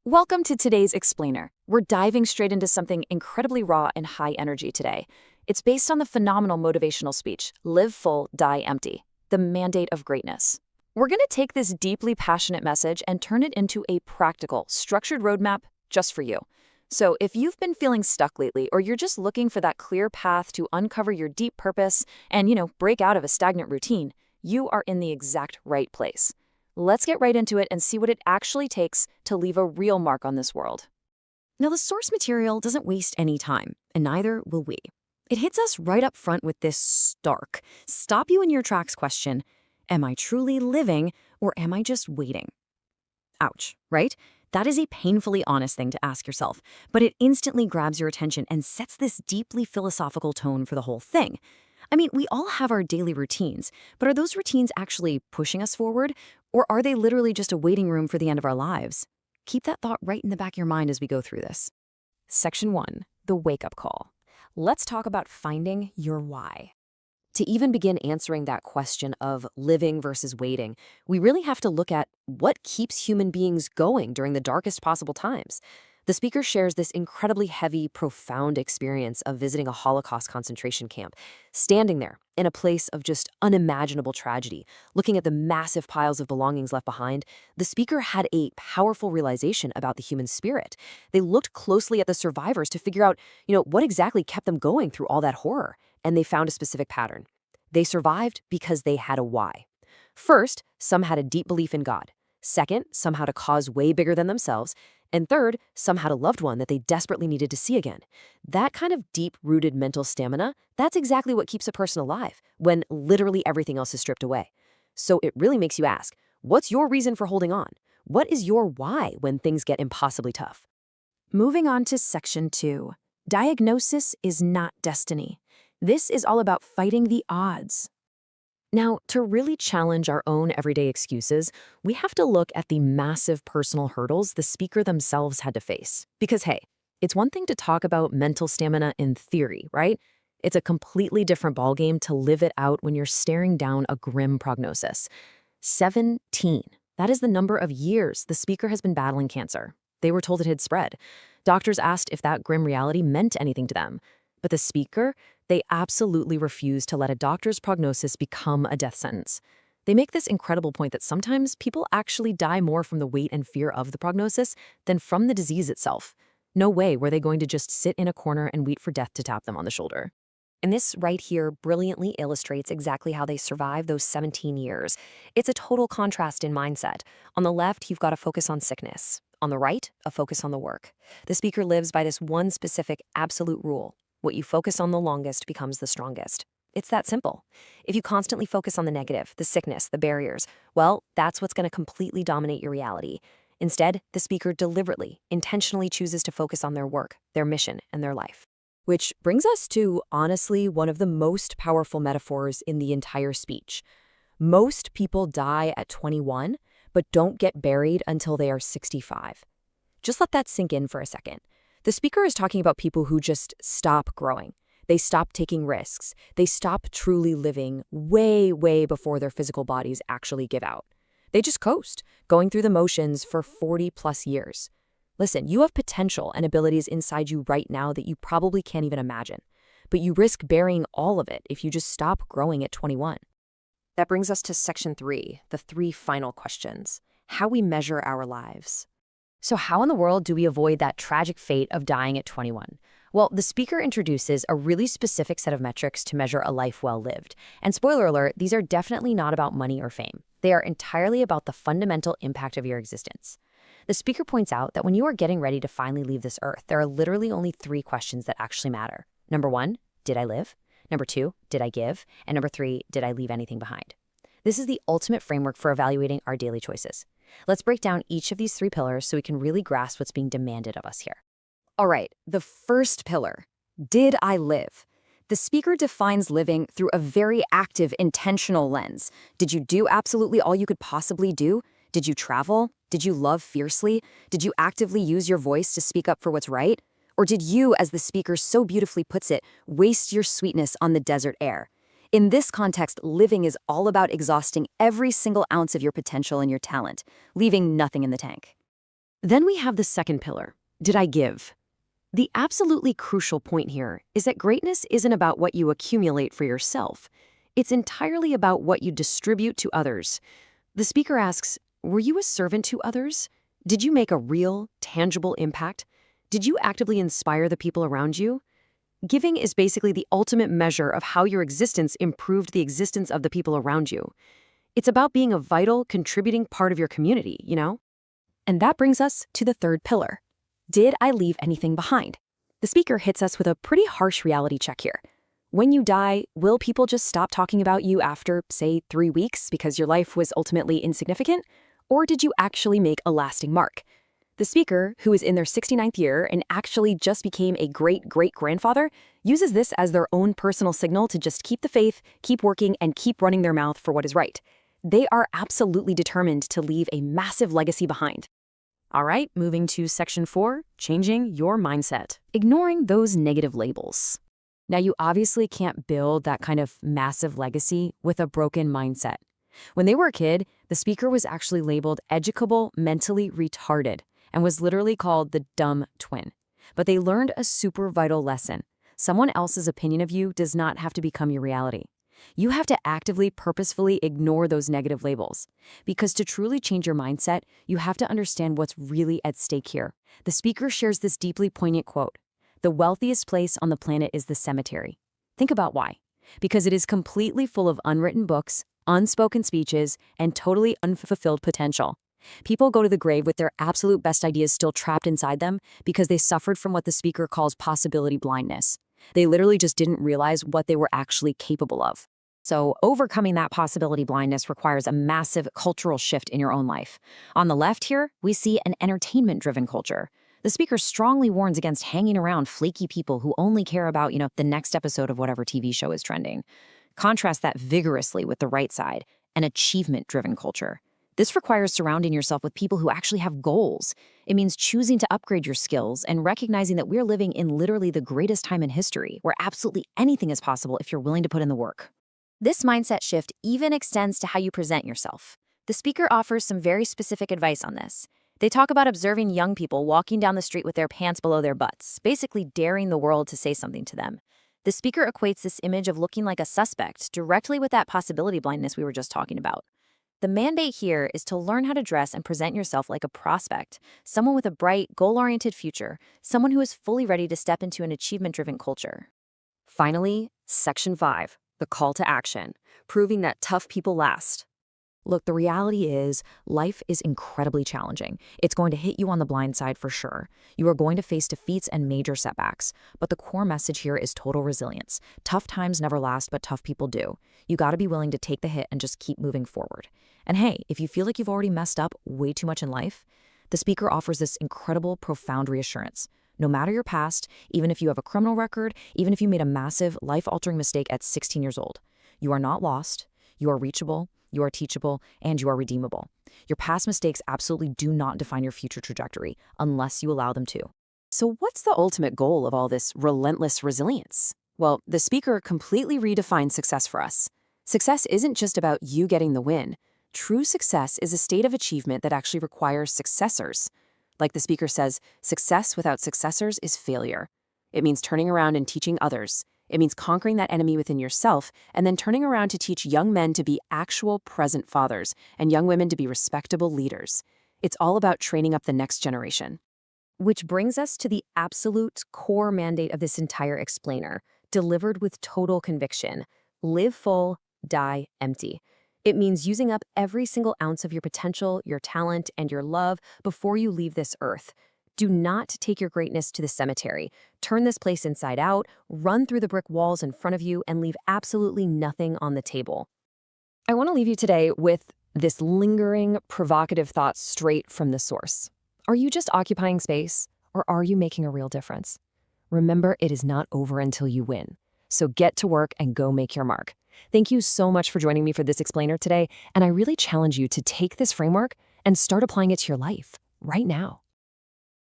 Welcome to today's Explainer. We're diving straight into something incredibly raw and high energy today. It's based on the phenomenal motivational speech, Live Full, Die Empty, the mandate of greatness. We're going to take this deeply passionate message and turn it into a practical, structured roadmap just for you. So if you've been feeling stuck lately, or you're just looking for that clear path to uncover your deep purpose and, break out of a stagnant routine, you are in the exact right place. Let's get right into it and see what it actually takes to leave a real mark on this world. Now, the source material doesn't waste any time, and neither will we. It hits us right up front with this stark, stop you in your tracks question: am I truly living, or am I just waiting? Ouch, right? That is a painfully honest thing to ask yourself, but it instantly grabs your attention and sets this deeply philosophical tone for the whole thing. I mean, we all have our daily routines, but are those routines actually pushing us forward, or are they literally just a waiting room for the end of our lives? Keep that thought right in the back of your mind as we go through this. Section 1, the wake-up call. Let's talk about finding your why. To even begin answering that question of living versus waiting, we really have to look at what keeps human beings going during the darkest possible times. The speaker shares this incredibly heavy, profound experience of visiting a Holocaust concentration camp, standing there in a place of just unimaginable tragedy, looking at the massive piles of belongings left behind. The speaker had a powerful realization about the human spirit. They looked closely at the survivors to figure out, what exactly kept them going through all that horror, and they found a specific pattern. They survived because they had a why. First, some had a deep belief in God. Second, some had a cause way bigger than themselves. And third, some had a loved one that they desperately needed to see again. That kind of deep-rooted mental stamina, that's exactly what keeps a person alive when literally everything else is stripped away. So it really makes you ask, what's your reason for holding on? What is your why when things get impossibly tough? Moving on to Section 2. Diagnosis is not destiny. This is all about fighting the odds. Now, to really challenge our own everyday excuses, we have to look at the massive personal hurdles the speaker themselves had to face. Because hey, it's one thing to talk about mental stamina in theory, right? It's a completely different ballgame to live it out when you're staring down a grim prognosis. 17. That is the number of years the speaker has been battling cancer. They were told it had spread. Doctors asked if that grim reality meant anything to them. But the speaker, they absolutely refuse to let a doctor's prognosis become a death sentence. They make this incredible point that sometimes people actually die more from the weight and fear of the prognosis than from the disease itself. No way were they going to just sit in a corner and wait for death to tap them on the shoulder. And this right here brilliantly illustrates exactly how they survived those 17 years. It's a total contrast in mindset. On the left, you've got a focus on sickness. On the right, a focus on the work. The speaker lives by this one specific absolute rule: what you focus on the longest becomes the strongest. It's that simple. If you constantly focus on the negative, the sickness, the barriers, well, that's what's going to completely dominate your reality. Instead, the speaker deliberately, intentionally chooses to focus on their work, their mission, and their life. Which brings us to, honestly, one of the most powerful metaphors in the entire speech. Most people die at 21, but don't get buried until they are 65. Just let that sink in for a second. The speaker is talking about people who just stop growing. They stop taking risks. They stop truly living way, way before their physical bodies actually give out. They just coast, going through the motions for 40+ years. Listen, you have potential and abilities inside you right now that you probably can't even imagine. But you risk burying all of it if you just stop growing at 21. That brings us to Section 3, the 3 final questions: how we measure our lives. So how in the world do we avoid that tragic fate of dying at 21? Well, the speaker introduces a really specific set of metrics to measure a life well lived. And spoiler alert, these are definitely not about money or fame. They are entirely about the fundamental impact of your existence. The speaker points out that when you are getting ready to finally leave this earth, there are literally only 3 questions that actually matter. Number 1, did I live? Number 2, did I give? And number 3, did I leave anything behind? This is the ultimate framework for evaluating our daily choices. Let's break down each of these 3 pillars so we can really grasp what's being demanded of us here. All right, the first pillar: did I live? The speaker defines living through a very active, intentional lens. Did you do absolutely all you could possibly do? Did you travel? Did you love fiercely? Did you actively use your voice to speak up for what's right? Or did you, as the speaker so beautifully puts it, waste your sweetness on the desert air? In this context, living is all about exhausting every single ounce of your potential and your talent, leaving nothing in the tank. Then we have the second pillar. Did I give? The absolutely crucial point here is that greatness isn't about what you accumulate for yourself. It's entirely about what you distribute to others. The speaker asks, were you a servant to others? Did you make a real, tangible impact? Did you actively inspire the people around you? Giving is basically the ultimate measure of how your existence improved the existence of the people around you. It's about being a vital, contributing part of your community, you know? And that brings us to the third pillar. Did I leave anything behind? The speaker hits us with a pretty harsh reality check here. When you die, will people just stop talking about you after, say, 3 weeks because your life was ultimately insignificant? Or did you actually make a lasting mark? The speaker, who is in their 69th year and actually just became a great-great-grandfather, uses this as their own personal signal to just keep the faith, keep working, and keep running their mouth for what is right. They are absolutely determined to leave a massive legacy behind. All right, moving to section 4, changing your mindset. Ignoring those negative labels. Now, you obviously can't build that kind of massive legacy with a broken mindset. When they were a kid, the speaker was actually labeled educable, mentally retarded, and was literally called the dumb twin. But they learned a super vital lesson. Someone else's opinion of you does not have to become your reality. You have to actively, purposefully ignore those negative labels. Because to truly change your mindset, you have to understand what's really at stake here. The speaker shares this deeply poignant quote. The wealthiest place on the planet is the cemetery. Think about why. Because it is completely full of unwritten books, unspoken speeches, and totally unfulfilled potential. People go to the grave with their absolute best ideas still trapped inside them because they suffered from what the speaker calls possibility blindness. They literally just didn't realize what they were actually capable of. So overcoming that possibility blindness requires a massive cultural shift in your own life. On the left here, we see an entertainment-driven culture. The speaker strongly warns against hanging around flaky people who only care about, the next episode of whatever TV show is trending. Contrast that vigorously with the right side, an achievement-driven culture. This requires surrounding yourself with people who actually have goals. It means choosing to upgrade your skills and recognizing that we're living in literally the greatest time in history, where absolutely anything is possible if you're willing to put in the work. This mindset shift even extends to how you present yourself. The speaker offers some very specific advice on this. They talk about observing young people walking down the street with their pants below their butts, basically daring the world to say something to them. The speaker equates this image of looking like a suspect directly with that possibility blindness we were just talking about. The mandate here is to learn how to dress and present yourself like a prospect, someone with a bright, goal-oriented future, someone who is fully ready to step into an achievement-driven culture. Finally, Section 5, the call to action, proving that tough people last. Look, the reality is life is incredibly challenging. It's going to hit you on the blind side for sure. You are going to face defeats and major setbacks. But the core message here is total resilience. Tough times never last, but tough people do. You got to be willing to take the hit and just keep moving forward. And hey, if you feel like you've already messed up way too much in life, the speaker offers this incredible, profound reassurance. No matter your past, even if you have a criminal record, even if you made a massive, life-altering mistake at 16 years old, you are not lost, you are reachable, you are teachable, and you are redeemable. Your past mistakes absolutely do not define your future trajectory unless you allow them to. So what's the ultimate goal of all this relentless resilience? Well, the speaker completely redefines success for us. Success isn't just about you getting the win. True success is a state of achievement that actually requires successors. Like the speaker says, success without successors is failure. It means turning around and teaching others. It means conquering that enemy within yourself and then turning around to teach young men to be actual present fathers and young women to be respectable leaders. It's all about training up the next generation. Which brings us to the absolute core mandate of this entire explainer, delivered with total conviction. Live full, die empty. It means using up every single ounce of your potential, your talent, and your love before you leave this earth. Do not take your greatness to the cemetery. Turn this place inside out, run through the brick walls in front of you, and leave absolutely nothing on the table. I want to leave you today with this lingering, provocative thought straight from the source. Are you just occupying space, or are you making a real difference? Remember, it is not over until you win. So get to work and go make your mark. Thank you so much for joining me for this explainer today, and I really challenge you to take this framework and start applying it to your life right now.